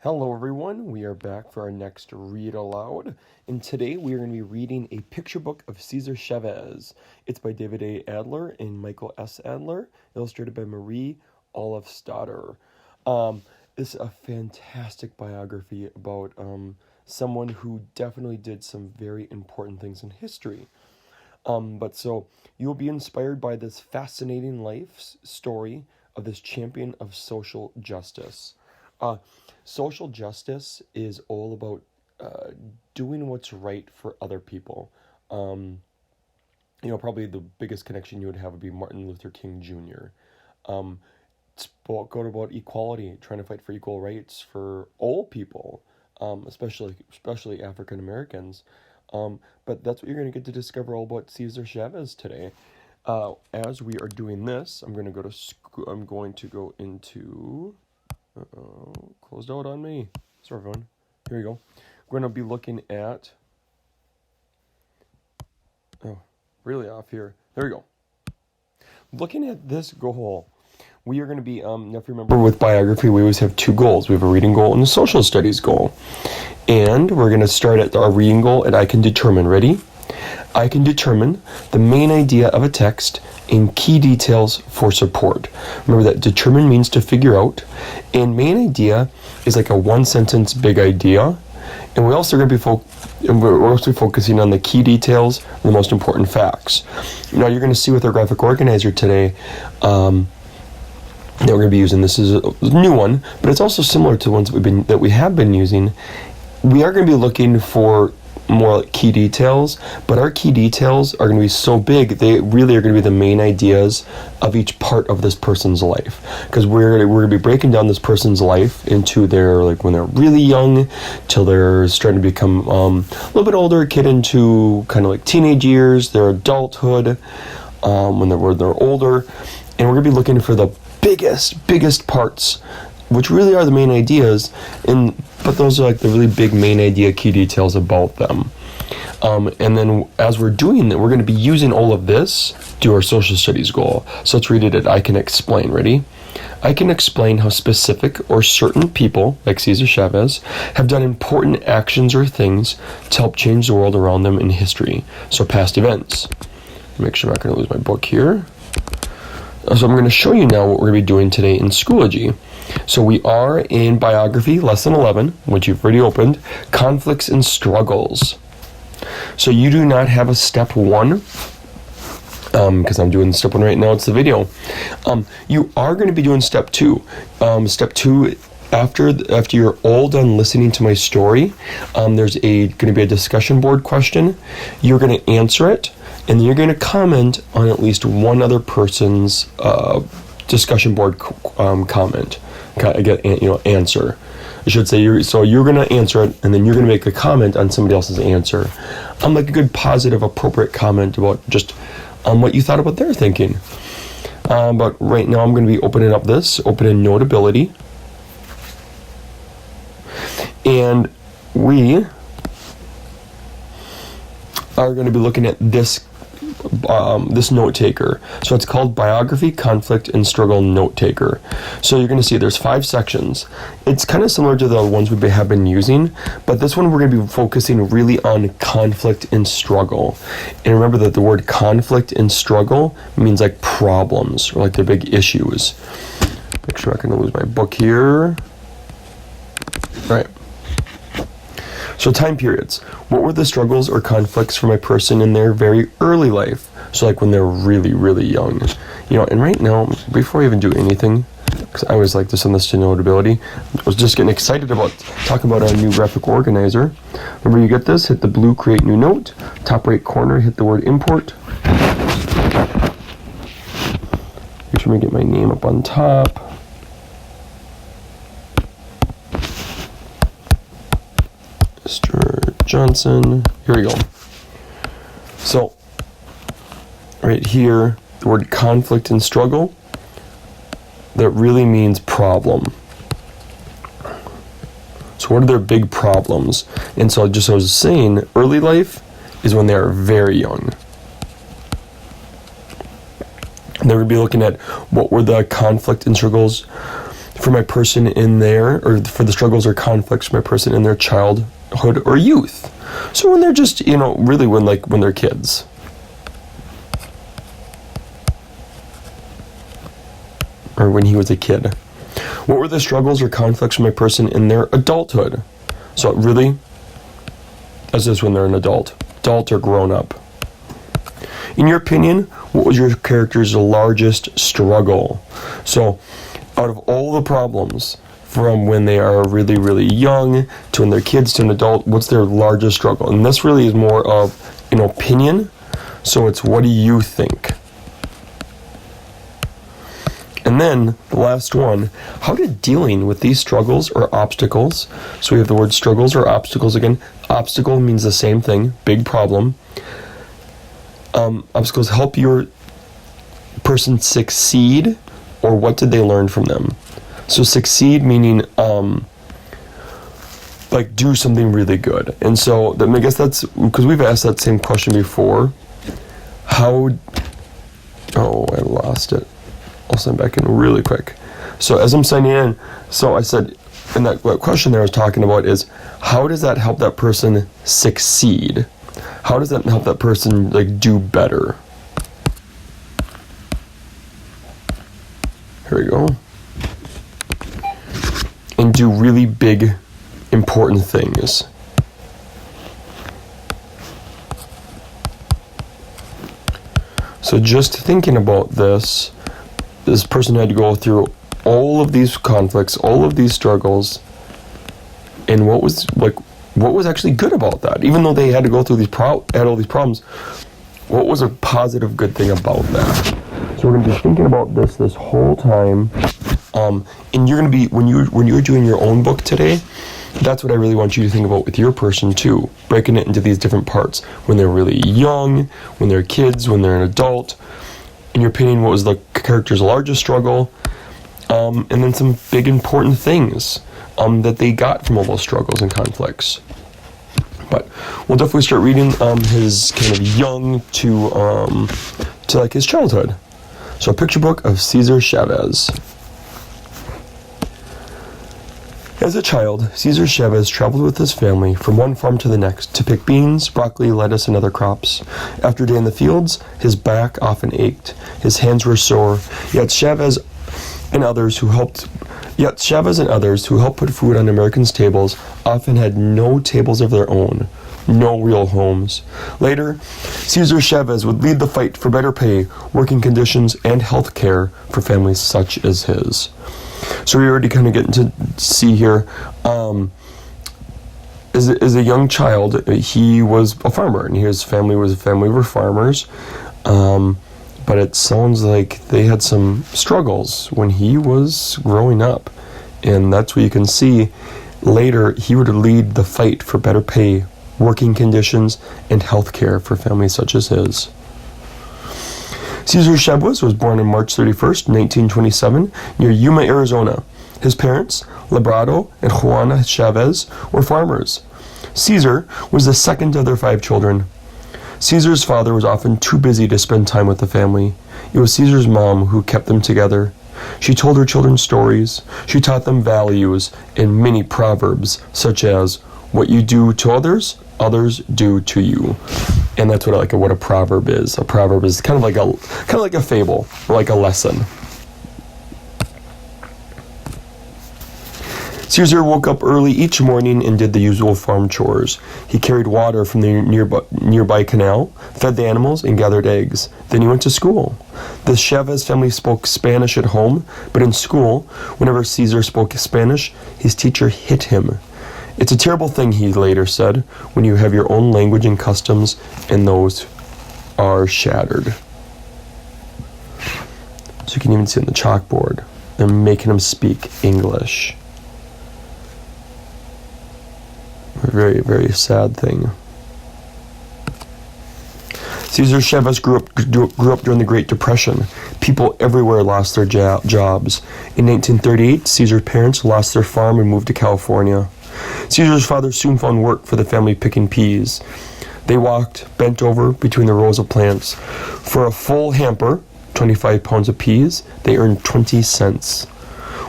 Hello everyone, we are back for our next read aloud, and today we are going to be reading a picture book of Cesar Chavez. It's by David A. Adler and Michael S. Adler, illustrated by Marie Olafsdotter. It's a fantastic biography about someone who definitely did some very important things in history. So you'll be inspired by this fascinating life story of this champion of social justice. Social justice is all about doing what's right for other people. Probably the biggest connection you would have would be Martin Luther King Jr. It's about equality, trying to fight for equal rights for all people, especially African Americans. But that's what you're going to get to discover all about Cesar Chavez today. As we are doing this, I'm going to go into. Closed out on me. Sorry, everyone. Here we go. We're going to be looking at. Really off here. There we go. Looking at this goal, we are going to be. If you remember, with biography, we always have two goals. We have a reading goal and a social studies goal. And we're going to start at our reading goal, and I can determine. Ready? I can determine the main idea of a text and key details for support. Remember that determine means to figure out, and main idea is like a one-sentence big idea. And we're also going to be focusing on the key details and the most important facts. Now you're going to see with our graphic organizer today that we're going to be using. This is a new one, but it's also similar to ones that we have been using. We are going to be looking for more like key details, but our key details are going to be so big, they really are going to be the main ideas of each part of this person's life, because we're going to be breaking down this person's life into their, like, when they're really young till they're starting to become a little bit older, kid into kind of like teenage years, their adulthood, when they're older, and we're going to be looking for the biggest parts, which really are the main ideas, but those are like the really big main idea key details about them. And then as we're doing that, we're going to be using all of this to do our social studies goal. So let's read it. I can explain. Ready? I can explain how specific or certain people, like Cesar Chavez, have done important actions or things to help change the world around them in history. So past events. Make sure I'm not going to lose my book here. So I'm going to show you now what we're going to be doing today in Schoology. So we are in Biography, Lesson 11, which you've already opened, Conflicts and Struggles. So you do not have a Step 1, because I'm doing Step 1 right now, it's the video. You are going to be doing Step 2. Step 2, after you're all done listening to my story, there's going to be a discussion board question. You're going to answer it, and then you're going to comment on at least one other person's discussion board comment. Answer. I should say you're going to answer it, and then you're going to make a comment on somebody else's answer. Like a good, positive, appropriate comment about just what you thought about their thinking. But right now I'm going to be opening Notability. And we are going to be looking at this note taker. So it's called Biography, Conflict, and Struggle Note Taker. So you're going to see there's 5 sections. It's kind of similar to the ones we have been using, but this one we're going to be focusing really on conflict and struggle. And remember that the word conflict and struggle means like problems, or like the big issues. Make sure I'm not going to lose my book here. All right. So time periods. What were the struggles or conflicts from a person in their very early life? So like when they're really, really young. And right now, before I even do anything, because I always like to send this to Notability, I was just getting excited about talking about our new graphic organizer. Remember, you get this, hit the blue Create New Note, top right corner, hit the word Import. Make sure I get my name up on top. Mr. Johnson. Here we go. So, right here, the word conflict and struggle, that really means problem. So what are their big problems? And so just as I was saying, early life is when they're very young. And then we'll be looking at what were the conflict and struggles for my person in their, or for the struggles or conflicts for my person in their childhood or youth. So when they're just, really when they're kids. Or when he was a kid. What were the struggles or conflicts for my person in their adulthood? So really, as is when they're an adult or grown up. In your opinion, what was your character's largest struggle? So, out of all the problems, from when they are really, really young, to when they're kids, to an adult, what's their largest struggle? And this really is more of an opinion, so it's what do you think? And then, the last one, how did dealing with these struggles or obstacles, so we have the word struggles or obstacles again. Obstacle means the same thing, big problem. Obstacles help your person succeed, or what did they learn from them? So succeed meaning, do something really good. And so, I guess that's, because we've asked that same question before. I lost it. I'll sign back in really quick. So as I'm signing in, so I said, and that question there I was talking about is, how does that help that person succeed? How does that help that person do better? Here we go. And do really big, important things. So just thinking about this person had to go through all of these conflicts, all of these struggles, and what was actually good about that? Even though they had to go through had all these problems, what was a positive good thing about that? So we're going to be thinking about this whole time, and you're going to be, when you're doing your own book today, that's what I really want you to think about with your person too, breaking it into these different parts. When they're really young, when they're kids, when they're an adult. In your opinion, what was the character's largest struggle? And then some big important things that they got from all those struggles and conflicts. But we'll definitely start reading his kind of young to his childhood. So a picture book of Cesar Chavez. As a child, Cesar Chavez traveled with his family from one farm to the next to pick beans, broccoli, lettuce, and other crops. After a day in the fields, his back often ached. His hands were sore, yet Chavez and others who helped put food on Americans' tables often had no tables of their own, no real homes. Later, Cesar Chavez would lead the fight for better pay, working conditions, and health care for families such as his. So we're already kind of getting to see here, as a young child, he was a farmer, and his family were farmers, but it sounds like they had some struggles when he was growing up, and that's what you can see. Later, he would lead the fight for better pay, working conditions, and health care for families such as his. Cesar Chavez was born on March 31st, 1927, near Yuma, Arizona. His parents, Librado and Juana Chavez, were farmers. Cesar was the second of their 5 children. Cesar's father was often too busy to spend time with the family. It was Cesar's mom who kept them together. She told her children stories. She taught them values and many proverbs, such as, "What you do to others, others do to you." And that's what a proverb is. A proverb is kind of like a fable, like a lesson. Cesar woke up early each morning and did the usual farm chores. He carried water from the nearby canal, fed the animals, and gathered eggs. Then he went to school. The Chavez family spoke Spanish at home, but in school, whenever Cesar spoke Spanish, his teacher hit him. "It's a terrible thing," he later said, "when you have your own language and customs, and those are shattered." So you can even see on the chalkboard, they're making him speak English. A very, very sad thing. Cesar Chavez grew up during the Great Depression. People everywhere lost their jobs. In 1938, Cesar's parents lost their farm and moved to California. Cesar's father soon found work for the family picking peas. They walked, bent over between the rows of plants. For a full hamper, 25 pounds of peas, they earned 20 cents.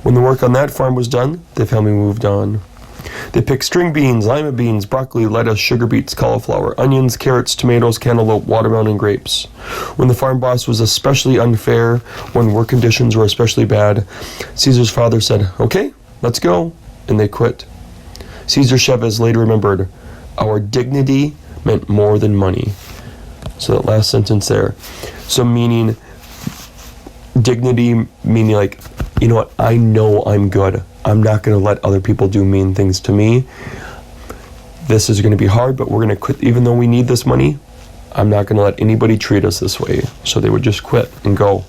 When the work on that farm was done, the family moved on. They picked string beans, lima beans, broccoli, lettuce, sugar beets, cauliflower, onions, carrots, tomatoes, cantaloupe, watermelon, and grapes. When the farm boss was especially unfair, when work conditions were especially bad, Caesar's father said, "Okay, let's go," and they quit. Cesar Chavez later remembered, "Our dignity meant more than money." So that last sentence there. So meaning, dignity meaning like, you know what, I know I'm good. I'm not going to let other people do mean things to me. This is going to be hard, but we're going to quit. Even though we need this money, I'm not going to let anybody treat us this way. So they would just quit and go.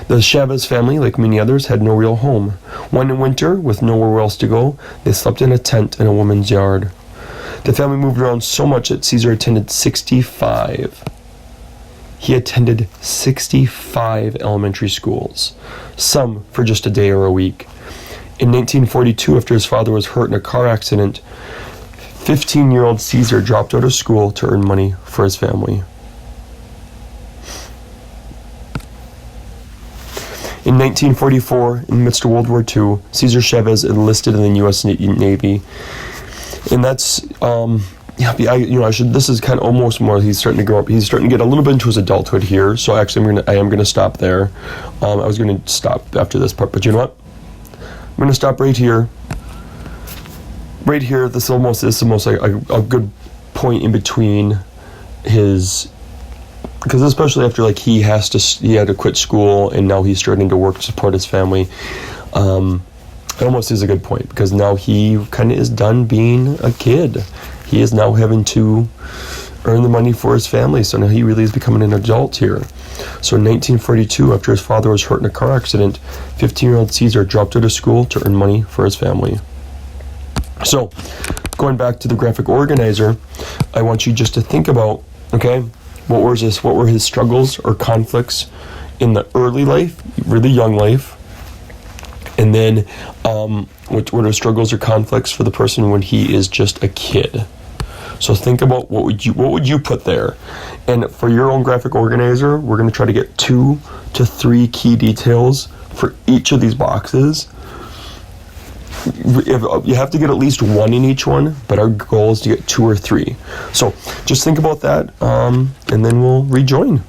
The Chavez family, like many others, had no real home. One winter, with nowhere else to go, they slept in a tent in a woman's yard. The family moved around so much that Caesar attended 65. He attended 65 elementary schools, some for just a day or a week. In 1942, after his father was hurt in a car accident, 15-year-old Caesar dropped out of school to earn money for his family. In 1944, in the midst of World War II, Cesar Chavez enlisted in the U.S. Navy. And that's, this is kind of almost more, he's starting to grow up. He's starting to get a little bit into his adulthood here. So actually, I am going to stop there. I was going to stop after this part, but you know what? I'm going to stop right here. Right here, this is almost like a good point in between his, because especially after like he had to quit school and now he's starting to work to support his family. It almost is a good point because now he kind of is done being a kid. He is now having to earn the money for his family. So now he really is becoming an adult here. So in 1942, after his father was hurt in a car accident, 15-year-old Caesar dropped out of school to earn money for his family. So going back to the graphic organizer, I want you just to think about, okay, what were his struggles or conflicts in the early life, really young life, and then what are struggles or conflicts for the person when he is just a kid. So think about what would you put there. And for your own graphic organizer, we're going to try to get 2 to 3 key details for each of these boxes. You have to get at least 1 in each one, but our goal is to get 2 or 3. So just think about that, and then we'll rejoin.